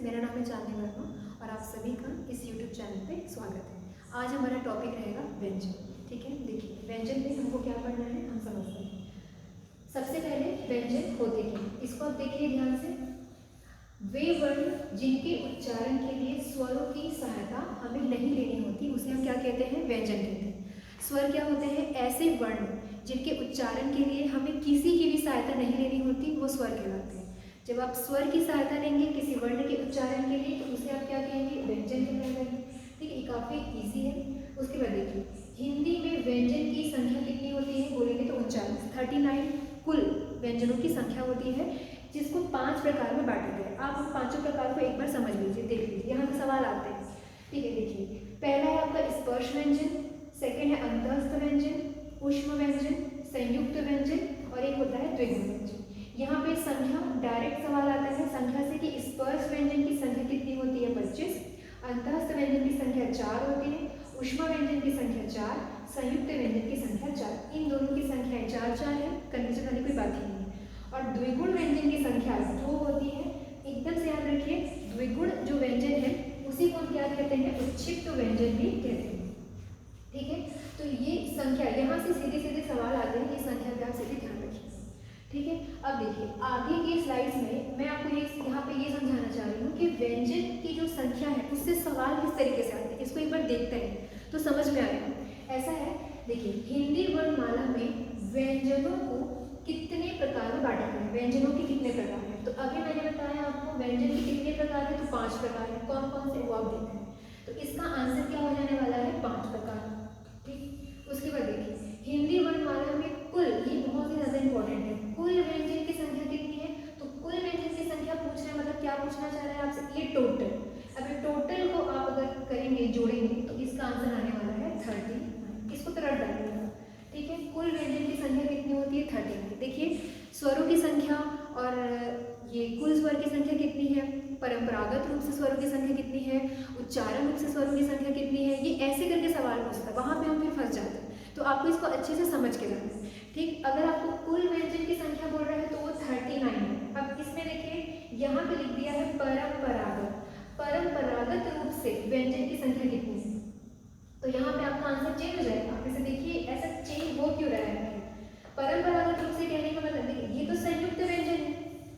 मेरा नाम है चांदनी वर्मा और आप सभी का इस YouTube चैनल पे स्वागत है। आज हमारा टॉपिक रहेगा व्यंजन। ठीक है, देखिए व्यंजन में हमको क्या पढ़ना है हम समझते हैं। सबसे पहले व्यंजन होते क्या, इसको आप देखिए ध्यान से। वे वर्ण जिनके उच्चारण के लिए स्वरों की सहायता हमें नहीं लेनी होती उसे हम क्या कहते हैं, व्यंजन कहते हैं। स्वर क्या होते हैं, ऐसे वर्ण जिनके उच्चारण के लिए हमें किसी की भी सहायता नहीं लेनी होती, वो स्वर कहलाते हैं। जब आप स्वर की सहायता लेंगे किसी वर्ण के उच्चारण के लिए तो उसे आप क्या कहेंगे, व्यंजन कहलाएंगे। ठीक है, ये काफ़ी इजी है। उसके बाद देखिए हिंदी में व्यंजन की संख्या कितनी होती है, बोलेंगे तो 39 कुल व्यंजनों की संख्या होती है, जिसको 5 प्रकार में बांटा गया है। आप उन 5 प्रकार को एक बार समझ लीजिए, देख लीजिए, यहाँ से सवाल आते हैं। ठीक है, देखिए पहला है आपका स्पर्श व्यंजन, सेकेंड है अंतःस्थ व्यंजन, ऊष्म व्यंजन, संयुक्त व्यंजन और एक होता है द्विगुण व्यंजन। यहाँ पे संख्या डायरेक्ट सवाल आता है संख्या से कि स्पर्श व्यंजन की संख्या कितनी होती है, 25, अंतःस्थ व्यंजन की संख्या 4 होती है, ऊष्मा व्यंजन की संख्या 4, संयुक्त व्यंजन की संख्या 4। इन दोनों की संख्याएं 4 है, कंफ्यूजन वाली कोई बात ही नहीं है। और द्विगुण व्यंजन की संख्या 2 होती है। एकदम से याद रखिए, द्विगुण जो व्यंजन है उसी को हम क्या कहते हैं, उच्छिष्ट व्यंजन भी कहते हैं। ठीक है, तो ये संख्या यहाँ से सीधे सीधे सवाल आते हैं, ये संख्या का आप सीधे ध्यान रखिए। ठीक है, अब देखिए आगे की स्लाइड्स में मैं आपको ये यहाँ पे ये समझाना चाह रही हूँ कि व्यंजन की जो संख्या है उससे सवाल किस तरीके से आते हैं, इसको एक बार देखते हैं तो समझ में आएगा। ऐसा है, देखिए हिंदी वर्णमाला में व्यंजनों को कितने प्रकार में बांटा गया है, व्यंजनों के कितने प्रकार हैं। तो अभी मैंने बताया आपको व्यंजन के कितने प्रकार हैं, तो 5 प्रकार हैं। कौन कौन से वो आप देखते हैं, तो इसका आंसर क्या हो जाने वाला है, 5 प्रकार। ठीक, उसके बाद देखिए हिंदी वर्णमाला में कुल, ये बहुत ही ज़्यादा इंपॉर्टेंट है, कुल व्यंजन की संख्या कितनी है। तो कुल व्यंजन की संख्या पूछ रहे हैं, मतलब क्या पूछना चाह रहे हैं आपसे, ये टोटल। अब ये टोटल को आप अगर करेंगे, जोड़ेंगे तो इसका आंसर आने वाला है 30। इसको तो रट डालिएगा। ठीक है, कुल व्यंजन की संख्या कितनी होती है, 30। देखिए स्वरों की संख्या और ये कुल स्वर की संख्या कितनी है, परंपरागत रूप से स्वरों की संख्या कितनी है, उच्चारण रूप से स्वरों की संख्या कितनी है, ये ऐसे करके सवाल पूछता है, वहाँ पे हम फिर फंस जाते हैं। तो आपको इसको अच्छे से समझ के रखना है। ठीक, अगर आपको कुल व्यंजन की संख्या बोल रहा है तो वो 39 है। अब इसमें देखिए यहाँ पे लिख दिया है परंपरागत, परंपरागत रूप से व्यंजन की संख्या कितनी है, तो यहाँ पे आपका आंसर चेंज हो जाएगा। आप इसे देखिए ऐसा चेंज हो क्यों रहा है, परंपरागत रूप से कहने का मतलब देखिए ये तो संयुक्त व्यंजन है।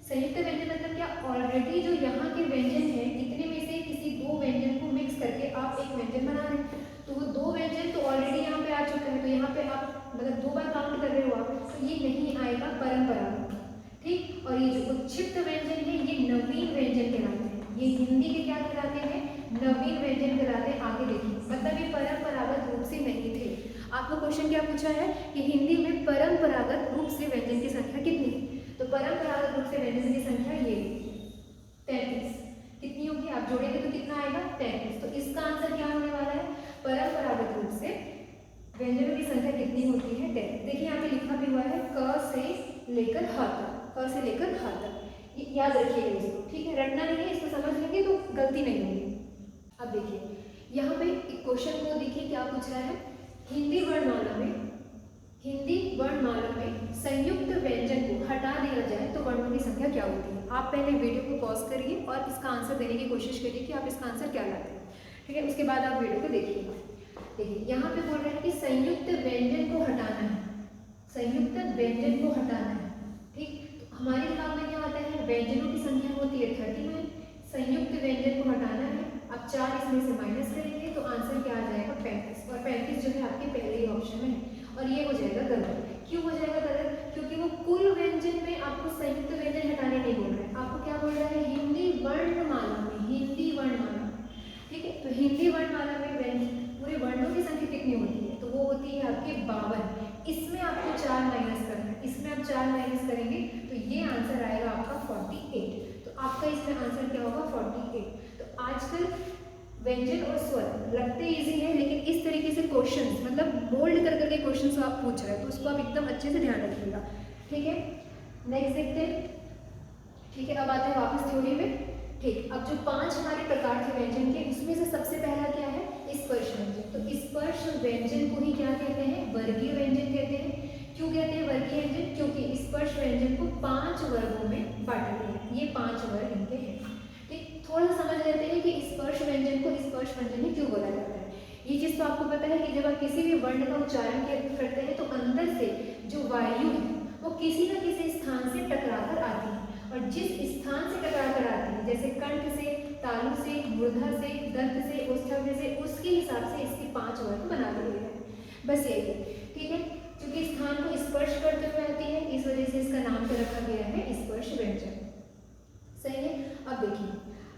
संयुक्त व्यंजन मतलब क्या, ऑलरेडी जो यहाँ के व्यंजन है इतने में से किसी 2 व्यंजन को मिक्स करके आप एक व्यंजन बना रहे हैं, तो वो 2 व्यंजन तो ऑलरेडी यहाँ पे आ चुका है, तो यहाँ पे आप मतलब 2 बार काउंट कर रहे हो आप, तो ये नहीं आएगा परंपरागत। ठीक, और ये जो उच्छिष्ट व्यंजन है ये नवीन व्यंजन कहलाते हैं, ये हिंदी के क्या कहलाते हैं, नवीन व्यंजन कहलाते हैं। आगे देखिए, मतलब ये परंपरागत रूप से नहीं थे। आपको क्वेश्चन क्या पूछा है कि हिंदी में परंपरागत रूप से व्यंजन की संख्या कितनी है, तो परंपरागत रूप से व्यंजन की संख्या ये 33 कितनी होगी, आप जोड़ेंगे तो कितना आएगा, 33। तो इसका आंसर क्या होने वाला है, परंपरागत रूप से व्यंजनों की संख्या कितनी होती है, 33। देखिए यहाँ पे लिखा भी हुआ है क से लेकर ह तक, क से लेकर ह तक, याद रखिएगा इसको। ठीक है, रटना नहीं है, इसको समझ लेंगे तो गलती नहीं होगी। अब देखिए यहाँ पे क्वेश्चन को देखिए क्या पूछ रहा है, हिंदी वर्णमाला में संयुक्त व्यंजन को हटा दिया जाए तो वर्णों की संख्या क्या होती है। आप पहले वीडियो को पॉज करिए और इसका आंसर देने की कोशिश करिए कि आप इसका आंसर क्या लाते हैं। ठीक है, उसके बाद आप वीडियो को देखिएगा। देखिए यहाँ पे बोल रहे हैं कि संयुक्त व्यंजन को हटाना है, संयुक्त व्यंजन को हटाना है। ठीक, तो हमारे दिमाग में क्या आता है, व्यंजनों की संख्या होती है 39, संयुक्त व्यंजन को हटाना है। अब 4 इसमें से माइनस करेंगे तो आंसर क्या आ जाएगा, 35। और 35 जो है आपके पहले ही ऑप्शन में है, और ये हो जाएगा गलत। क्यों हो जाएगा गलत, क्योंकि वो कुल व्यंजन में आपको संयुक्त व्यंजन हटाने नहीं बोल रहा है, आपको क्या बोल रहा है, हिंदी वर्णमाला में, हिंदी वर्णमाला। ठीक है, तो हिंदी वर्णमाला में व्यंजन पूरे वर्णों की संख्या कितनी होती है, तो वो होती है आपके 52। इसमें आपको 4 माइनस करना है, इसमें आप 4 माइनस करेंगे तो ये आंसर आएगा आपका 48। तो आपका इसमें आंसर क्या होगा, 48। तो आजकल व्यंजन और स्वर लगते इजी है, लेकिन इस तरीके से क्वेश्चंस मतलब मोल्ड कर करके क्वेश्चंस आप पूछ रहे हैं, तो उसको आप एकदम अच्छे से ध्यान रखिएगा। ठीक है, नेक्स्ट देखते हैं। ठीक है, अब आते हैं वापस थ्योरी में। ठीक, अब जो 5 हमारे प्रकार थे व्यंजन के, उसमें से सबसे पहला क्या है, स्पर्श व्यंजन। तो स्पर्श व्यंजन को ही क्या कहते हैं, वर्गीय व्यंजन कहते हैं। क्यों कहते हैं वर्गीय व्यंजन, क्योंकि स्पर्श व्यंजन को 5 वर्गों में बांटा गया है, ये 5 वर्ग इनके हैं। ठीक, थोड़ा सा स्पर्श व्यंजनी क्यों बोला जाता है। ये चीज़ तो आपको पता है कि जब आप किसी भी वर्ण का उच्चारण करते हैं तो अंदर से जो वायु है वो किसी न किसी स्थान से टकराकर आती है, और जिस स्थान से टकराकर आती है, जैसे कंठ से, तालु से, मूर्धा से, दंत से, ओष्ठ्य से, उसके हिसाब से इसके 5 वर्ग बना दिए गए हैं। बस यही है, ठीक है। क्योंकि स्थान को स्पर्श करते हुए आती है, इस वजह से इसका नाम तो रखा गया है स्पर्श व्यंजन। सही है। अब देखिए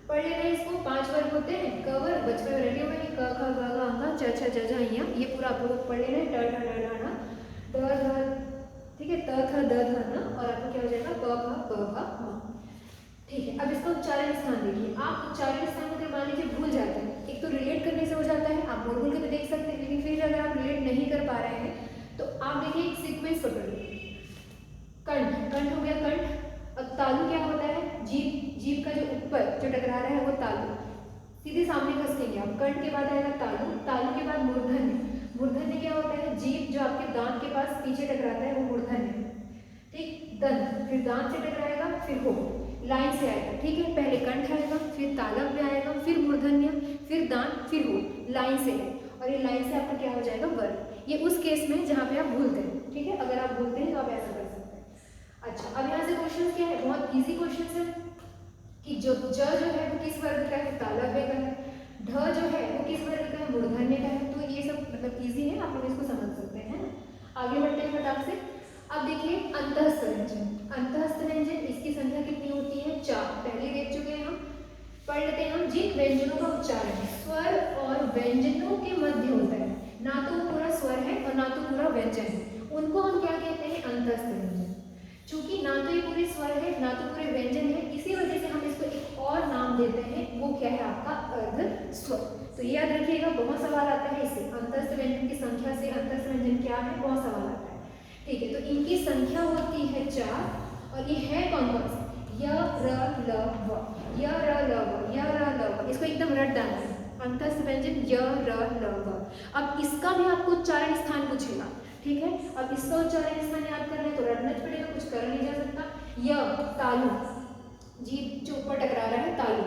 पढ़ लेना है इसको। 5 वर्ग होते हैं। क वर्ग बचपन में रटे हुए हैं, क ख ग घ ङ च छ ज झ ञ, ये पूरा आप लोगों को पढ़ लेना है। ट ढ ढ ढ ढ ड ढ, ठीक है, त थ द ध न, और आपको क्या हो जाएगा प फ प भ म। ठीक है। अब इसका उच्चारण स्थान देखिए। आप उच्चारण स्थान अगर मान लीजिए भूल जाते हैं, एक तो रिलेट करने से हो जाता है, आप बोल के भी देख सकते हैं, लेकिन फिर अगर आप रिलेट नहीं कर पा रहे हैं तो आप देखिए एक सीक्वेंस पकड़ लीजिए। कंठ, कंठ हो गया कंठ। अब तालु क्या होता है, जीभ, जीभ का जो ऊपर जो टकरा रहा है वो तालु, सीधे सामने खसकेंगे आप। कंठ के बाद आएगा तालु, तालु के बाद मूर्धन्य, मूर्धन्य क्या होता है, जीभ जो आपके दांत के पास पीछे टकराता है वो मूर्धन्य। ठीक। दंत, फिर दांत से टकराएगा, फिर हो, लाइन से आएगा। ठीक है। पहले कंठ आएगा, फिर तालव्य में आएगा, फिर मूर्धन्य, फिर दांत, फिर हो, लाइन से है, और ये लाइन से आपका क्या हो जाएगा वर्ग। ये उस केस में जहाँ पे आप भूलते हैं। ठीक है। अगर आप भूलते हैं तो आप ऐसा कर सकते हैं। अच्छा, अब यहाँ से क्वेश्चन क्या है, बहुत इजी क्वेश्चन है कि जो ज जो है वो किस वर्ग का है, तालव्य का है। ढ जो है वो किस वर्ग का है, मूर्धन्य का है। तो ये सब मतलब इजी है, आप लोग इसको समझ सकते हैं ना। आगे बढ़ते हैं फटाक से। अब देखिए अंतःस्थ व्यंजन। अंतःस्थ व्यंजन इसकी संख्या कितनी होती है, 4। पहले देख चुके हैं हम। पढ़ लेते हैं हम। जिन व्यंजनों का उच्चारण स्वर और व्यंजनों के मध्य होता है, ना तो पूरा स्वर है और ना तो पूरा व्यंजन है, उनको हम क्या कहते हैं, अंतःस्थ व्यंजन। चूंकि ना तो ये पूरे स्वर है ना तो पूरे व्यंजन है, इसी वजह से हम इसको एक और नाम देते हैं, वो क्या है आपका अर्ध स्वर। तो ये याद रखिएगा, बहुत सवाल आता है इससे। अंतःस्थ व्यंजन की संख्या से अंतःस्थ व्यंजन क्या है, बहुत सवाल आता है। ठीक है। तो इनकी संख्या होती है 4, और ये है कौन कौन से, य र ल व, य र ल व, य र ल व, इसको एकदम रट डालना है। अंतःस्थ व्यंजन य र ल व। अब इसका भी आपको उच्चारण स्थान पूछेगा। ठीक है। अब इसका उच्चारण स्थान याद करना है तो रटना पड़ेगा, कुछ कर नहीं जा सकता। य तालु, जीभ जो ऊपर टकरा रहा है तालु।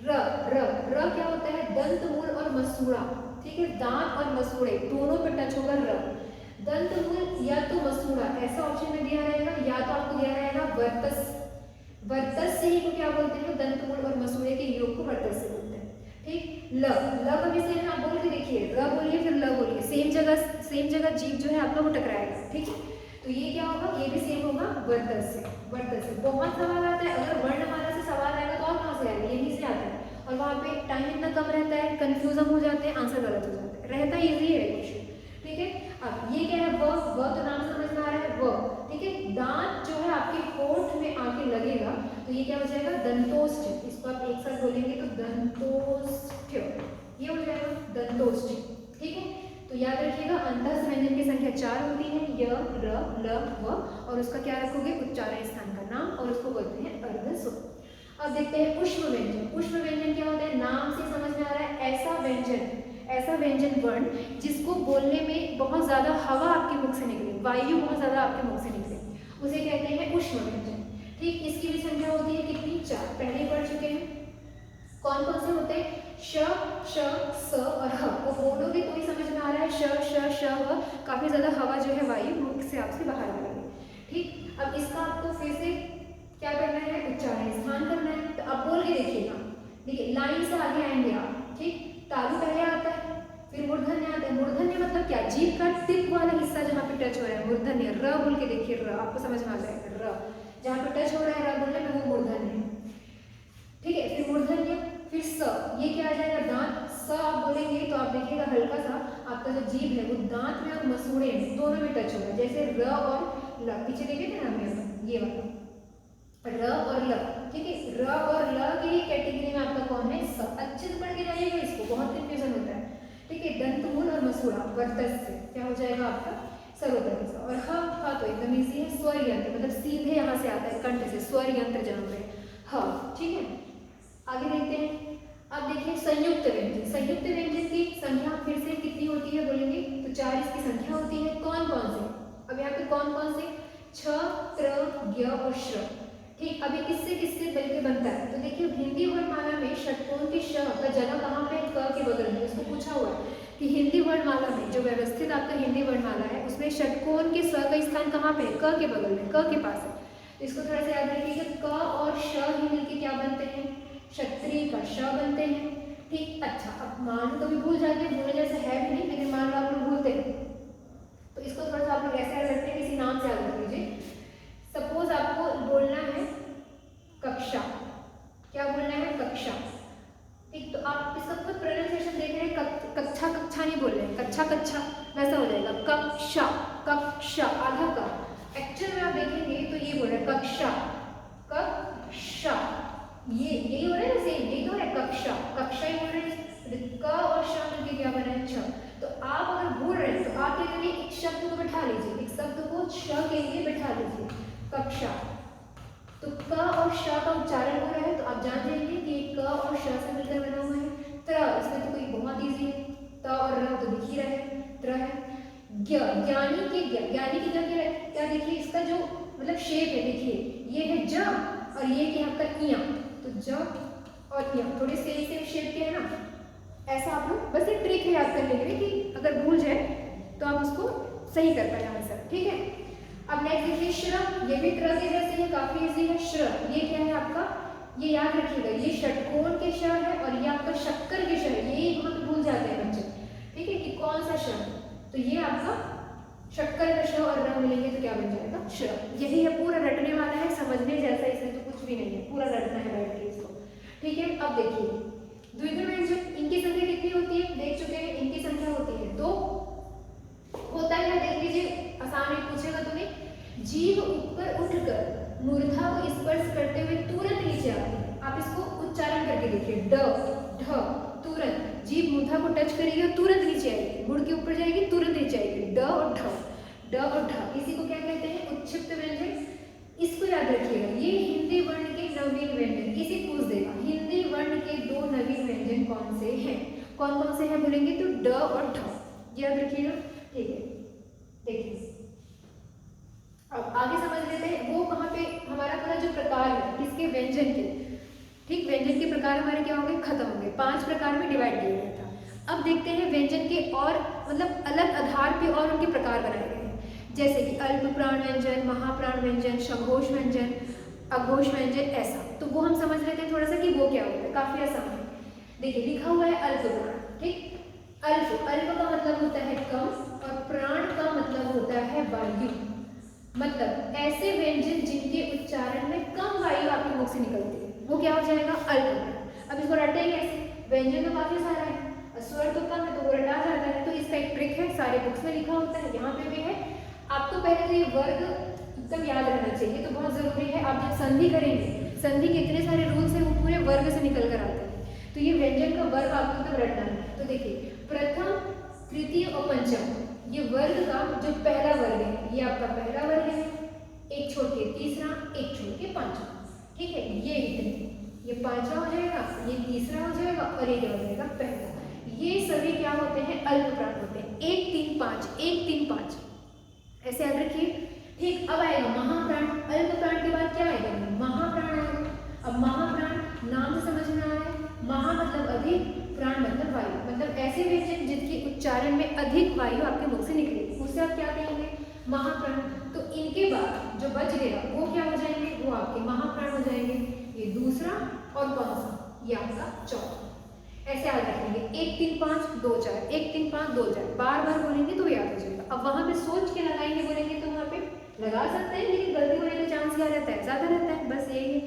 र र र क्या होता है, दंत मूल और मसूड़ा। ठीक है। दांत और मसूड़े दोनों पे टच होगा र। दंत मूल या तो मसूड़ा, ऐसा ऑप्शन में दिया रहेगा, या तो आपको दिया रहेगा वर्तस। वर्तस से ही को क्या बोलते हैं, दंत मूल और मसूड़े के योग को वर्तस से बोलते हैं। ठीक। ल, ल का भी सेम आप बोल के देखिए, र बोलिए फिर ल बोलिए, सेम जगह जीभ जो है आपका वो टकराएगा। ठीक है। तो ये क्या होगा, ये भी सेम होगा वर्तस से। वर्तस से बहुत सवाल आता है, अगर वर्णमाला से सवाल आएगा तो और कहाँ से आएगा, यहीं से आता है, और वहाँ पे टाइम इतना कम रहता है, कंफ्यूजन हो जाते हैं, आंसर गलत हो जाता है, रहता इजी है क्वेश्चन। ठीक है। अब ये क्या है, व तो नाम समझ में आ रहा है, व। ठीक है। दांत जो है आपके होंठ में आके लगेगा, तो ये क्या हो जाएगा, दंतोष्ठ। इसको आप एक साथ बोलेंगे तो दंतोष्ठ, ये हो जाएगा दंतोष्ठ। ठीक है। तो याद रखिएगा, अंतःस्थ व्यंजन की संख्या 4 होती है, य र ल व, और उसका क्या रखोगे, उच्चारण स्थान का नाम, और उसको बोलते हैं अर्ध स्वर। अब देखते हैं ऊष्म व्यंजन। ऊष्म व्यंजन क्या होता है, नाम से समझ में आ रहा है, ऐसा व्यंजन वर्ण जिसको बोलने में बहुत ज्यादा हवा आपके मुख से निकले, वायु बहुत ज्यादा आपके मुख से निकले, उसे कहते हैं ऊष्म व्यंजन। ठीक। इसकी भी संख्या होती है कितनी, 4। पहले पढ़ चुके हैं। कौन कौन से होते हैं, श, श, स और ह। वो बोलोगे तो ही समझ में आ रहा है, श श श ह, काफी ज्यादा हवा जो है वायु मुख से आपसे बाहर आ रही है। ठीक। अब इसका आपको फिर से क्या करना है, उच्चारण स्थान करना है। तो आप बोल के देखिएगा, देखिए लाइन से आगे आएंगे आप। ठीक। तालु पहले आता है, फिर मूर्धन्य आता है। मूर्धन्य मतलब क्या, जीभ का टिप वाला हिस्सा जहाँ पे टच हो रहा है, मूर्धन्य। र बोल के देखिए, र आपको समझ में आ जाएगा, र जहाँ पे टच हो रहा है, र बोलने में वो मूर्धन्य। ठीक है। फिर मूर्धन्य, फिर स, ये क्या आ जाएगा, दांत। स आप बोलेंगे तो आप देखिएगा हल्का सा आपका जो जीभ है वो दांत में और मसूड़े में दोनों में टच हो रहा है, जैसे र और ल। पीछे देखे थे ना हम, ये वाला र और ल। ठीक है। र और ल की ही कैटेगरी में आपका कौन है, स। अच्छे से पढ़ के जाइएगा इसको, बहुत कंफ्यूजन होता है। ठीक है। दंत मूल और मसूड़ा, वर्तस से क्या हो जाएगा आपका सर्वोत्तम सा। और ह तो एकदम इजी है, स्वर यंत्र, मतलब सीधे यहाँ से आता है कंठ से, स्वर यंत्र जहाँ पे ह। ठीक है। आगे देखते हैं। अब देखिए संयुक्त व्यंजन। संयुक्त व्यंजन की संख्या फिर से कितनी होती है बोलेंगे तो 4 इसकी संख्या होती है। कौन कौन से, अब यहाँ पे कौन कौन से, छ, त्र, ज्ञ और श्र। ठीक। अभी किससे किससे मिलकर बनता है, तो देखिए हिंदी वर्णमाला में षटकोण के श का जगह कहाँ पे, क के पूछा हुआ है कि हिंदी वर्णमाला में जो व्यवस्थित आपका हिंदी वर्णमाला है उसमें षटकोण के स का स्थान कहाँ पे है? क के बगल में, क के पास है। इसको थोड़ा सा याद रखिएगा, क और श ही मिलके क्या बनते हैं? क्षत्रिय का श बनते हैं। ठीक, अच्छा अब मान लो कभी भूल जाते हैं, भूलने जैसे है भी नहीं, लेकिन मान लो आप लोग भूलते हैं तो इसको थोड़ा सा आप लोग ऐसे याद रखते हैं, किसी नाम से याद रख लीजिए। सपोज आपको बोलना है कक्षा, क्या बोलना है? कक्षा। ठीक, तो आप इसका खुद प्रोनाउंसिएशन देख रहे हैं, कक्षा कक्षा नहीं बोल रहे हैं, कक्षा कक्षा वैसा हो जाएगा, कक्षा कक्षा आधा का। एक्चुअल में आप देखेंगे तो ये बोल रहे हैं कक्षा कक्षा, ये यही हो रहा है ना, सेम यही तो है, कक्षा कक्षा ही बोल रहे हैं। क और श मिलके क्या बना है? छ। तो आप अगर भूल रहे हैं तो आप क्या करिए, एक शब्द को बैठा लीजिए, एक शब्द को श के लिए बैठा लीजिए, कक्षा। तो क और श का उच्चारण हो रहा है तो आप जान जाएंगे कि क और श से मिलकर बना हुआ है त्र। इसमें तो कोई बहुत ईजी है, त और र तो दिख ही रहा है, त्र है। ज्ञानी के ज्ञानी की क्या देखिए, इसका जो मतलब शेप है, देखिए ये है ज और ये क्या आपका इया, तो ज और इया थोड़े सेम सेम शेप के है ना। ऐसा आप लोग बस एक ट्रिक है याद करने के लिए कि अगर भूल जाए तो आप उसको सही कर पाए आंसर। ठीक है, अब नेक्स्ट देखिए श्र, ये भी त्र के जैसे है, काफी इजी है। श्र ये क्या है आपका? ये याद रखिएगा, ये षटकोण के श है और ये आपका शक्कर के श है, ये बहुत भूल जाते हैं बच्चे। ठीक है, कि कौन सा श, तो ये आपका शक्कर का श और र मिलेंगे तो क्या बन जाएगा? श्र। यही है, पूरा रटने वाला है, समझने जैसा इसमें तो कुछ भी नहीं है, पूरा रटना है बैठ के इसको। ठीक है, अब देखिए द्विगुण व्यंजन, इनकी संख्या कितनी होती है? देख चुके हैं, इनकी संख्या होती है 2। होता है, देख लीजिए, आसान है, पूछेगा तो नहीं। जीभ ऊपर उठकर मूर्धा को स्पर्श करते हुए तुरंत नीचे आती है। आप इसको उच्चारण करके देखिए, ड ढ, तुरंत। जीभ मूर्धा को टच करेगी और तुरंत नीचे आएगी, मुड़ के ऊपर जाएगी, तुरंत नीचे आएगी, ड और ढ, ड और ढ। इसी को क्या कहते हैं? उत्क्षिप्त व्यंजन। इसको याद रखिएगा, ये हिंदी वर्ण के नवीन व्यंजन, इसे पूछ देगा, हिंदी वर्ण के 2 नवीन व्यंजन कौन से हैं? कौन कौन से हैं बोलेंगे तो ड और ढ, याद रखिएगा। ठीक है, देखिए अब आगे समझ लेते हैं वो कहाँ पे हमारा पूरा जो प्रकार है किसके? व्यंजन के। ठीक, व्यंजन के प्रकार हमारे क्या हो गए? खत्म हो गए, 5 प्रकार में डिवाइड किया गया था। अब देखते हैं व्यंजन के और मतलब अलग आधार पे और उनके प्रकार बनाए गए हैं, जैसे कि अल्प प्राण व्यंजन, महाप्राण व्यंजन, सघोष व्यंजन, अघोष व्यंजन, ऐसा। तो वो हम समझ लेते हैं थोड़ा सा कि वो क्या होता है, काफी आसान है। देखिए लिखा हुआ है अल्प प्राण। ठीक, अल्प, अल्प का मतलब होता है कम और प्राण का मतलब होता है वायु। मतलब ऐसे व्यंजन जिनके उच्चारण में कम वायु आपके मुख से निकलती है, वो क्या हो जाएगा? अल्प प्राण। अब इसको रटेंगे कैसे? व्यंजन तो काफी सारा है, स्वर तो कम है तो वो रटा जाता है, तो इसका एक ट्रिक है, सारे बुक्स में लिखा होता है, यहाँ पे भी है। आपको पहले तो ये वर्ग एकदम याद रहना चाहिए, तो बहुत जरूरी है। आप जब संधि करेंगे, संधि के इतने सारे रूल्स हैं, वो पूरे वर्ग से निकल कर आते हैं, तो ये व्यंजन का वर्ग आपको तब रटना है। तो देखिए प्रथम, तृतीय और पंचम, ये वर्ग का जो पहला वर्ग है, ये आपका पहला वर्ग है, एक छोड़ के तीसरा, एक छोड़ के पांचवा। ठीक है, ये इतने, ये पांचवा हो जाएगा, ये तीसरा हो जाएगा और ये क्या हो जाएगा? पहला। ये सभी क्या होते हैं? अल्प प्राण होते हैं। 1 3 5, 1 3 5, ऐसे याद रखिए। ठीक, अब आएगा महाप्राण। अल्प प्राण के बाद क्या आएगा? महाप्राण आएगा। अब महाप्राण नाम से समझ में आ रहा है, महा मतलब अधिक, प्राण मतलब वायु, मतलब ऐसे व्यंजन जिनके उच्चारण में अधिक वायु आपके मुख से निकले, उसे आप क्या कहेंगे? महाप्राण। तो इनके बाद जो बच गया वो क्या हो जाएंगे? वो आपके महाप्राण हो जाएंगे। ये दूसरा और कौन सा? ये आपका चौथा। ऐसे याद रखेंगे, 1 3 5 2 4, 1 3 5 2 4, बार बार बोलेंगे तो याद हो जाएगा। अब वहां पे सोच के लगाएंगे बोलेंगे तो वहां पे लगा सकते हैं, लेकिन गलती होने का चांस क्या रहता है? ज्यादा रहता है। बस यही है,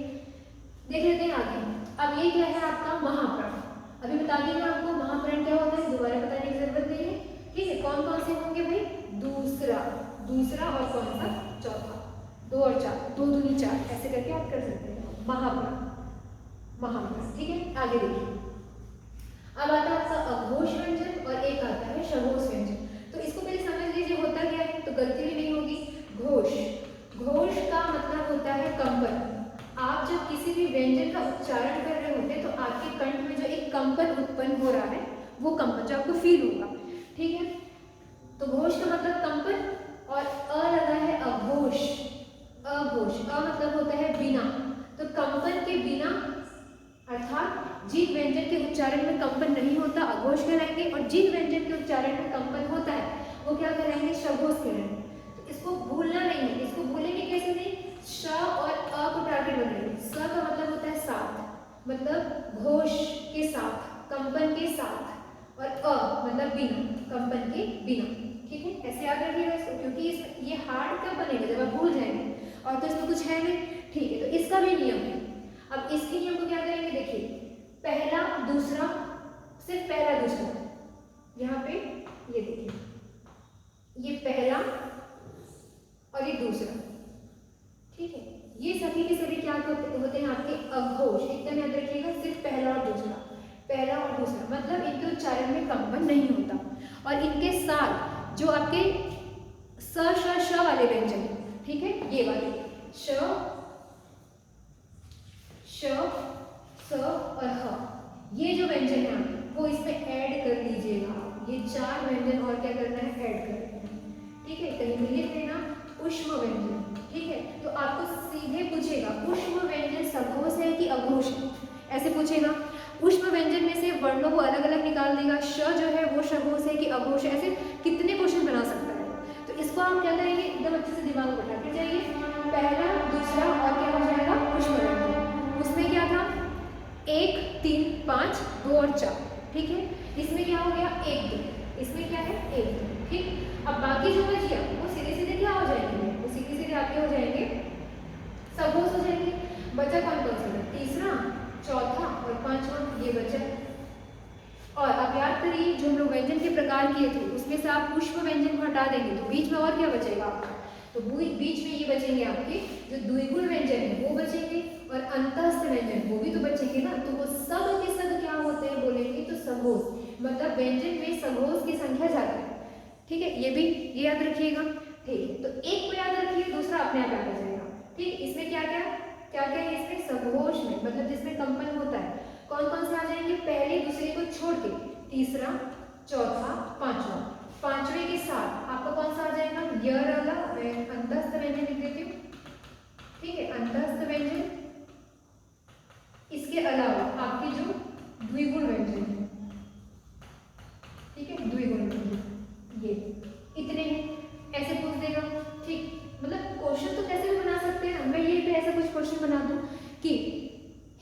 देख लेते हैं आगे। अब ये क्या है आपका? महाप्राण। अभी बता देंगे आपको महाप्राण क्या होता है, दोबारा बताने की जरूरत नहीं है। ठीक है, कौन कौन से होंगे भाई? दूसरा, दूसरा और कौन सा? चौथा। 2 और 4, 2 दूनी 4, ऐसे करके आप कर सकते हैं महाप्राण, महाप्राण। ठीक है, आगे देखिए। अब आता है आपका अघोष व्यंजन और एक आता है सघोष व्यंजन। तो इसको पहले समझ लीजिए होता क्या है, तो गलती भी नहीं होगी। घोष, घोष का मतलब होता है कंपन। आप जब किसी भी व्यंजन का उच्चारण कर रहे होते हैं तो आपके कंठ में जो एक कंपन उत्पन्न हो रहा है, वो कंपन जो आपको फील होगा। ठीक है, तो घोष का मतलब कंपन और अ लगा है अघोष, अघोष, अ मतलब होता है बिना, तो कंपन के बिना अर्थात जिन व्यंजन के उच्चारण में कंपन नहीं होता अघोष कहलाएंगे, और जिन व्यंजन के उच्चारण में कंपन होता है वो क्या कहलाएंगे, सघोष कहलाएंगे। तो इसको भूलना नहीं है, इसको भूलेंगे कैसे नहीं, श और अ को टारगेट बनाएंगे। स का मतलब होता है साथ, मतलब घोष के साथ, कंपन के साथ, और अ मतलब बिना, कंपन के बिना। ठीक है, ऐसे याद रखिएगा इसको, क्योंकि ये हार्ड कब बनेगा, जब आप भूल जाएंगे, और तो इसमें कुछ है नहीं। ठीक है, तो इसका भी नियम है। अब इसके नियम को क्या करेंगे, देखिए, पहला दूसरा, सिर्फ पहला दूसरा, यहाँ पे ये देखिए, ये पहला और ये दूसरा। ठीक है, ये सभी के सभी क्या होते हैं आपके अघोष, एकदम याद रखिएगा, सिर्फ पहला और दूसरा, पहला और दूसरा, मतलब इनके उच्चारण में कंपन नहीं होता। और इनके साथ जो आपके स श श वाले व्यंजन, ठीक है, ये वाले श श स और ह, ये जो व्यंजन है वो इसमें ऐड कर लीजिएगा। ये 4 व्यंजन और क्या करना है, ऐड करना है। ठीक है, कहीं भी लिख लेना ऊष्म व्यंजन। ठीक है, तो आपको सीधे पूछेगा ऊष्म व्यंजन सघोष है कि अघोष है, ऐसे पूछेगा। ऊष्म व्यंजन में से वर्णों को अलग अलग निकाल देगा, श जो है वो सघोष है कि अघोष है, ऐसे कितने क्वेश्चन बना सकता है। तो इसको आप क्या करेंगे, एकदम अच्छे से दिमाग में बैठा के जाइए, पहला दूसरा और क्या हो जाएगा, ऊष्म व्यंजन। उसमें क्या था, 1 3 5 2 और 4। ठीक है, इसमें क्या हो गया, 1 2, इसमें क्या है, 1 2। ठीक, अब बाकी जो बच गया वो सीधे सीधे क्या हो जाएंगे, वो सीधे सीधे आपके हो जाएंगे, सघोष हो जाएंगे। बचा कौन कौन सा, तीसरा, चौथा और पांचवा, ये बचा। और अब याद करिए, जो हम लोग व्यंजन के प्रकार किए थे उसमें से आप पुष्प व्यंजन को हटा देंगे तो बीच में और क्या बचेगा आपका, तो बीच में ये बचेंगे आपके जो द्विगुण व्यंजन है वो बचेंगे, और अंतःस्थ व्यंजन वो भी तो बचेंगे ना। तो वो सब के सब क्या होते हैं बोलेंगे, तो सघोष, मतलब व्यंजन में सघोष की संख्या ज्यादा है। ठीक है, ये भी ये याद रखिएगा। ठीक है, तो एक को याद रखिए, दूसरा अपने आप याद आ जाएगा। ठीक, इसमें क्या क्या क्या क्या है, इसमें सघोष में मतलब जिसमें कंपन होता है कौन कौन से आ जाएंगे, पहले दूसरे को छोड़ के तीसरा, चौथा, पांचवा। पांचवे के साथ आपका कौन सा आ जाएगा, य वाला, मैं अंतःस्थ व्यंजन लिख देती हूँ। ठीक है, अंतःस्थ व्यंजन। इसके अलावा आपके जो द्विगुण व्यंजन है, ठीक है, द्विगुण व्यंजन, ये इतने हैं, ऐसे पूछ देगा। ठीक, मतलब क्वेश्चन तो कैसे भी बना सकते हैं। मैं ये पे ऐसा कुछ क्वेश्चन बना दूं कि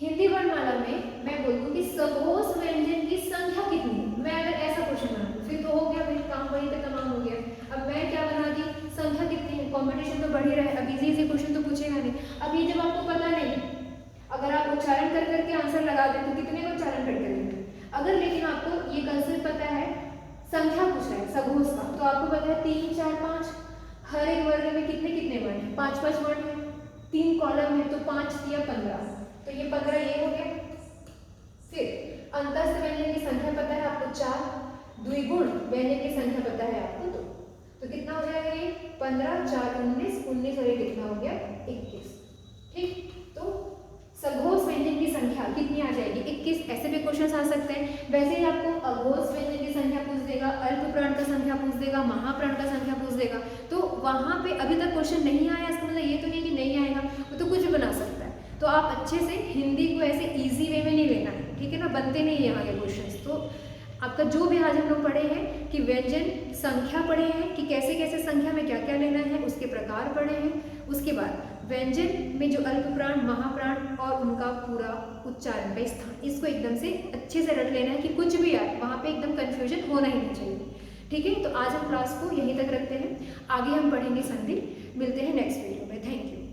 हिंदी वर्णमाला में मैं बोल दूं कि सघोष व्यंजन की संख्या कितनी है, मैं अगर ऐसा क्वेश्चन बना दूं फिर तो हो गया, मेरा काम वहीं पे तमाम हो गया। अब मैं क्या बना दी, संख्या कितनी है, कंपटीशन तो बढ़ ही रहा है, अब इजी क्वेश्चन तो पूछेगा नहीं। अब ये जब आपको पता नहीं, अगर आप उच्चारण कर करके आंसर लगा दें तो कितने को उच्चारण कर करेंगे। अगर लेकिन आपको ये कंसेप्ट पता है, संख्या पूछ रहा है सघोष का, तो आपको पता है 3 4 5, हर एक वर्ग में कितने कितने वर्ण हैं, 5 5 वर्ण है, 3 कॉलम है, तो 5 या 15, तो ये 15 ये हो गया। फिर अंतःस्थ व्यंजन की संख्या पता है आपको 4, द्विगुण व्यंजन की संख्या पता है आपको 2, तो कितना हो जाएगा ये 15 4 19 19 और ये कितना हो गया 21। ठीक, तो सघोष व्यंजन की संख्या कितनी आ जाएगी 21। ऐसे भी क्वेश्चन आ सकते हैं। वैसे ही आपको अघोष व्यंजन की संख्या पूछ देगा, अल्प प्राण का संख्या पूछ देगा, महाप्राण का संख्या पूछ देगा, तो वहां पे अभी तक क्वेश्चन नहीं आया, इसका मतलब ये तो नहीं कि नहीं आएगा, वो तो कुछ भी बना सकता है। तो आप अच्छे से हिंदी को ऐसे इजी वे में नहीं लेना है, ठीक है ना, बनते नहीं है यहाँ के क्वेश्चन। तो आपका जो भी आज हम लोग पढ़े हैं कि व्यंजन संख्या पढ़े हैं कि कैसे कैसे संख्या में क्या क्या लेना है, उसके प्रकार पढ़े हैं। उसके बाद व्यंजन में जो अल्प प्राण, महाप्राण और उनका पूरा उच्चारण का स्थान, इसको एकदम से अच्छे से रट लेना है कि कुछ भी आए वहाँ पे एकदम कंफ्यूजन होना ही नहीं चाहिए। ठीक है, तो आज हम क्लास को यहीं तक रखते हैं, आगे हम पढ़ेंगे संधि। मिलते हैं नेक्स्ट वीडियो में। Thank you.